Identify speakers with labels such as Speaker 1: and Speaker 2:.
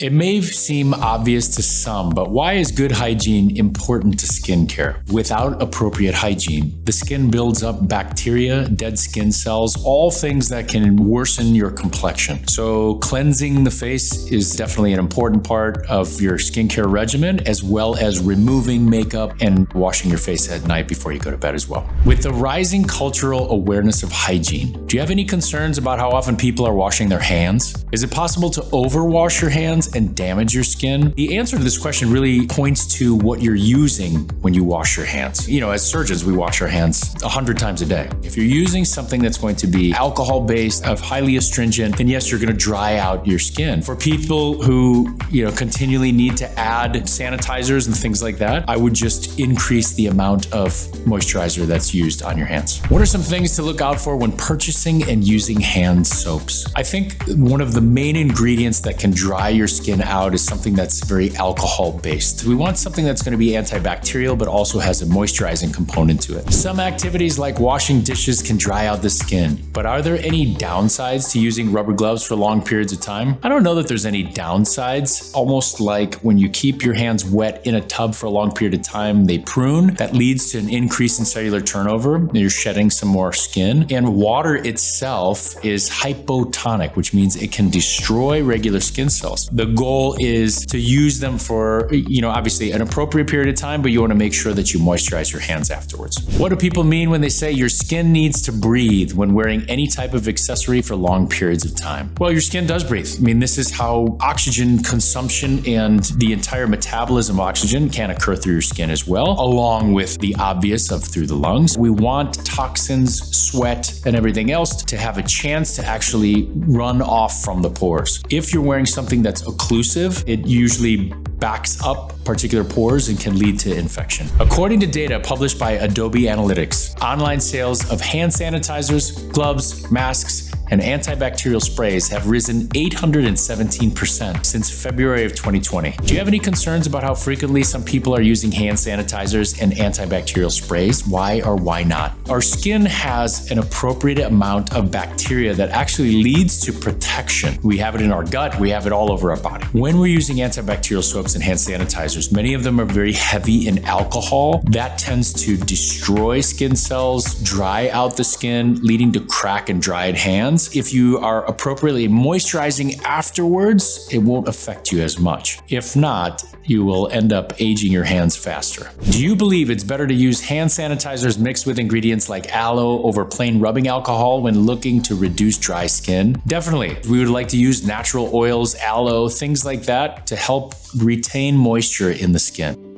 Speaker 1: It may seem obvious to some, but why is good hygiene important to skincare? Without appropriate hygiene, the skin builds up bacteria, dead skin cells, all things that can worsen your complexion. So cleansing the face is definitely an important part of your skincare regimen, as well as removing makeup and washing your face at night before you go to bed as well. With the rising cultural awareness of hygiene, do you have any concerns about how often people are washing their hands? Is it possible to overwash your hands and damage your skin? The answer to this question really points to what you're using when you wash your hands. You know, as surgeons, we wash our hands 100 times a day. If you're using something that's going to be alcohol-based, of highly astringent, then yes, you're going to dry out your skin. For people who, continually need to add sanitizers and things like that, I would just increase the amount of moisturizer that's used on your hands. What are some things to look out for when purchasing and using hand soaps? I think one of the main ingredients that can dry your skin out is something that's very alcohol based. We want something that's going to be antibacterial but also has a moisturizing component to it. Some activities like washing dishes can dry out the skin, but are there any downsides to using rubber gloves for long periods of time? I don't know that there's any downsides. Almost like when you keep your hands wet in a tub for a long period of time, they prune. That leads to an increase in cellular turnover. You're shedding some more skin. And water itself is hypotonic, which means it can destroy regular skin cells. The goal is to use them for, obviously an appropriate period of time, but you want to make sure that you moisturize your hands afterwards. What do people mean when they say your skin needs to breathe when wearing any type of accessory for long periods of time? Well, your skin does breathe. I mean, this is how oxygen consumption and the entire metabolism of oxygen can occur through your skin as well, along with the obvious of through the lungs. We want toxins, sweat, and everything else to have a chance to actually run off from the pores. If you're wearing something that's occlusive, it usually backs up particular pores and can lead to infection. According to data published by Adobe Analytics, online sales of hand sanitizers, gloves, masks, and antibacterial sprays have risen 817% since February of 2020. Do you have any concerns about how frequently some people are using hand sanitizers and antibacterial sprays? Why or why not? Our skin has an appropriate amount of bacteria that actually leads to protection. We have it in our gut, we have it all over our body. When we're using antibacterial soaps and hand sanitizers, many of them are very heavy in alcohol. That tends to destroy skin cells, dry out the skin, leading to crack and dried hands. If you are appropriately moisturizing afterwards, it won't affect you as much. If not, you will end up aging your hands faster. Do you believe it's better to use hand sanitizers mixed with ingredients like aloe over plain rubbing alcohol when looking to reduce dry skin? Definitely. We would like to use natural oils, aloe, things like that to help retain moisture in the skin.